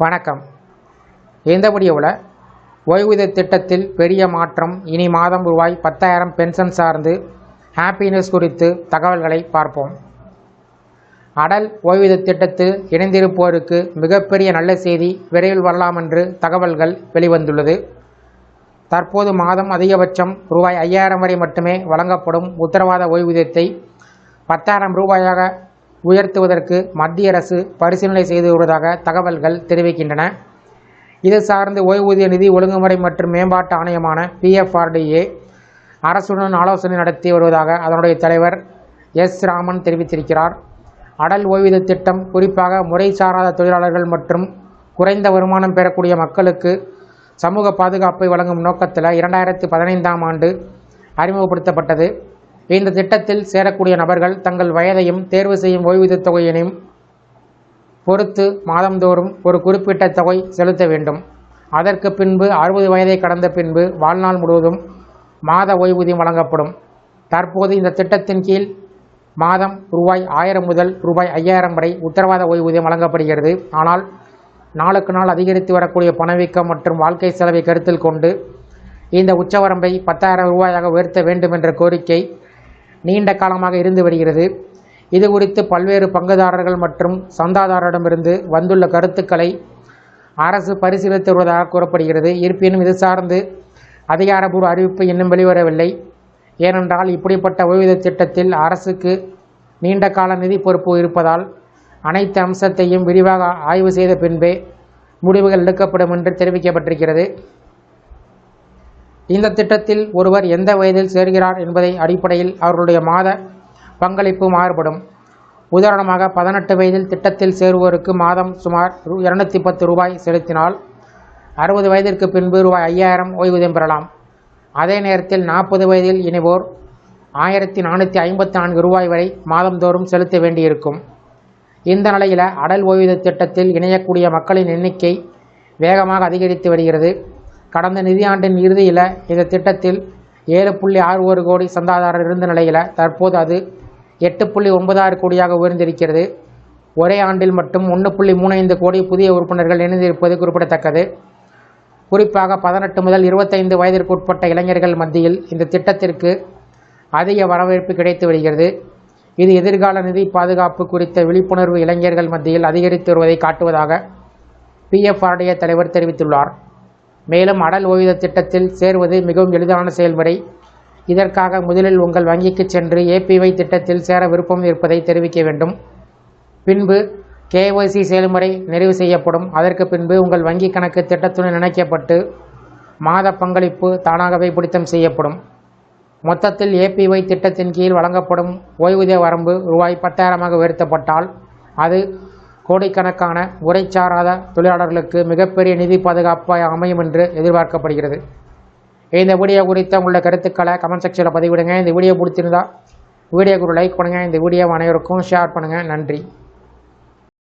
வணக்கம். இந்த வீடியோவில் ஓய்வூதிய திட்டத்தில் பெரிய மாற்றம், இனி மாதம் ரூபாய் 10,000 பென்ஷன் சார்ந்து ஹாப்பி நியூஸ் குறித்து தகவல்களை பார்ப்போம். அடல் ஓய்வூதிய திட்டத்தில் இணைந்திருப்போருக்கு மிகப்பெரிய நல்ல செய்தி விரைவில் வரலாம் என்று தகவல்கள் வெளிவந்துள்ளது. தற்போது மாதம் அதிகபட்சம் ரூபாய் 5,000 வரை மட்டுமே வழங்கப்படும் உத்தரவாத ஓய்வூதியத்தை 10,000 ரூபாயாக உயர்த்துவதற்கு மத்திய அரசு பரிசீலனை செய்து வருவதாக தகவல்கள் தெரிவிக்கின்றன. இது சார்ந்து ஓய்வூதிய நிதி ஒழுங்குமுறை மற்றும் மேம்பாட்டு ஆணையமான PFRDA அரசுடன் ஆலோசனை நடத்தி வருவதாக அதனுடைய தலைவர் S. ராமன் தெரிவித்திருக்கிறார். அடல் ஓய்வூதிய திட்டம் குறிப்பாக முறை சாராத தொழிலாளர்கள் மற்றும் குறைந்த வருமானம் பெறக்கூடிய மக்களுக்கு சமூக பாதுகாப்பை வழங்கும் நோக்கத்தில் 2015ஆம் ஆண்டு அறிமுகப்படுத்தப்பட்டது. இந்த திட்டத்தில் சேரக்கூடிய நபர்கள் தங்கள் வயதையும் தேர்வு செய்யும் ஓய்வூதிய தொகையினையும் பொறுத்து மாதந்தோறும் ஒரு குறிப்பிட்ட தொகை செலுத்த வேண்டும். அதற்கு பின்பு 60 வயதை கடந்த பின்பு வாழ்நாள் முழுவதும் மாத ஓய்வூதியம் வழங்கப்படும். தற்போது இந்த திட்டத்தின் கீழ் மாதம் ரூபாய் 1,000 முதல் ரூபாய் 5,000 வரை உத்தரவாத ஓய்வூதியம் வழங்கப்படுகிறது. ஆனால் நாளுக்கு நாள் அதிகரித்து வரக்கூடிய பணவீக்கம் மற்றும் வாழ்க்கை செலவை கருத்தில் கொண்டு இந்த உச்சவரம்பை 10,000 ரூபாயாக உயர்த்த வேண்டும் என்ற கோரிக்கை நீண்ட காலமாக இருந்து வருகிறது. இது குறித்து பல்வேறு பங்குதாரர்கள் மற்றும் சந்தாதாரரிடமிருந்து வந்துள்ள கருத்துக்களை அரசு பரிசீலித்து வருவதாக கூறப்படுகிறது. இருப்பினும் இது சார்ந்து அதிகாரப்பூர்வ அறிவிப்பு இன்னும் வெளிவரவில்லை. ஏனென்றால் இப்படிப்பட்ட ஓய்வூதிய திட்டத்தில் அரசுக்கு நீண்ட கால நிதி பொறுப்பு இருப்பதால் அனைத்து அம்சத்தையும் விரிவாக ஆய்வு செய்த பின்பே முடிவுகள் எடுக்கப்படும் என்று தெரிவிக்கப்பட்டிருக்கிறது. இந்த திட்டத்தில் ஒருவர் எந்த வயதில் சேர்கிறார் என்பதை அடிப்படையில் அவர்களுடைய மாத பங்களிப்பு மாறுபடும். உதாரணமாக 18 வயதில் திட்டத்தில் சேருவோருக்கு மாதம் சுமார் 210 ரூபாய் செலுத்தினால் 60 வயதிற்கு பின்பு ரூபாய் 5,000 ஓய்வூதியம் பெறலாம். அதே நேரத்தில் 40 வயதில் இணைவோர் 1,454 ரூபாய் வரை மாதந்தோறும் செலுத்த வேண்டியிருக்கும். இந்த நிலையில் அடல் ஓய்வூதிய திட்டத்தில் இணையக்கூடிய மக்களின் எண்ணிக்கை வேகமாக அதிகரித்து வருகிறது. கடந்த நிதியாண்டின் இறுதியில் இந்த திட்டத்தில் 7.61 கோடி சந்தாதாரர் இருந்த நிலையில் தற்போது அது 8.96 கோடியாக உயர்ந்திருக்கிறது. ஒரே ஆண்டில் மட்டும் 1.35 கோடி புதிய உறுப்பினர்கள் இணைந்திருப்பது குறிப்பிடத்தக்கது. குறிப்பாக 18 முதல் 25 வயதிற்குட்பட்ட இளைஞர்கள் மத்தியில் இந்த திட்டத்திற்கு அதிக வரவேற்பு கிடைத்து வருகிறது. இது எதிர்கால நிதி பாதுகாப்பு குறித்த விழிப்புணர்வு இளைஞர்கள் மத்தியில் அதிகரித்து வருவதை காட்டுவதாக PFRDA தலைவர் தெரிவித்துள்ளார். மேலும் அடல் ஓய்வூதிய திட்டத்தில் சேருவது மிகவும் எளிதான செயல்முறை. இதற்காக முதலில் உங்கள் வங்கிக்கு சென்று APY திட்டத்தில் சேர விருப்பம் இருப்பதை தெரிவிக்க வேண்டும். பின்பு KYC செயல்முறை நிறைவு செய்யப்படும். அதற்கு பின்பு உங்கள் வங்கி கணக்கு திட்டத்துடன் இணைக்கப்பட்டு மாத பங்களிப்பு தானாகவே பிடித்தம் செய்யப்படும். மொத்தத்தில் APY திட்டத்தின் கீழ் வழங்கப்படும் ஓய்வூதிய வரம்பு ரூபாய் 10,000 உயர்த்தப்பட்டால் அது கோடிக்கணக்கான முறைசாராத தொழிலாளர்களுக்கு மிகப்பெரிய நிதி பாதுகாப்பாக அமையும் என்று எதிர்பார்க்கப்படுகிறது. இந்த வீடியோ குறித்த உங்களுடைய கருத்துக்களை கமெண்ட் செக்ஷனில் பதிவிடுங்க. இந்த வீடியோ பிடிச்சிருந்தா வீடியோக்கு ஒரு லைக் பண்ணுங்கள். இந்த வீடியோவை அனைவருக்கும் ஷேர் பண்ணுங்கள். நன்றி.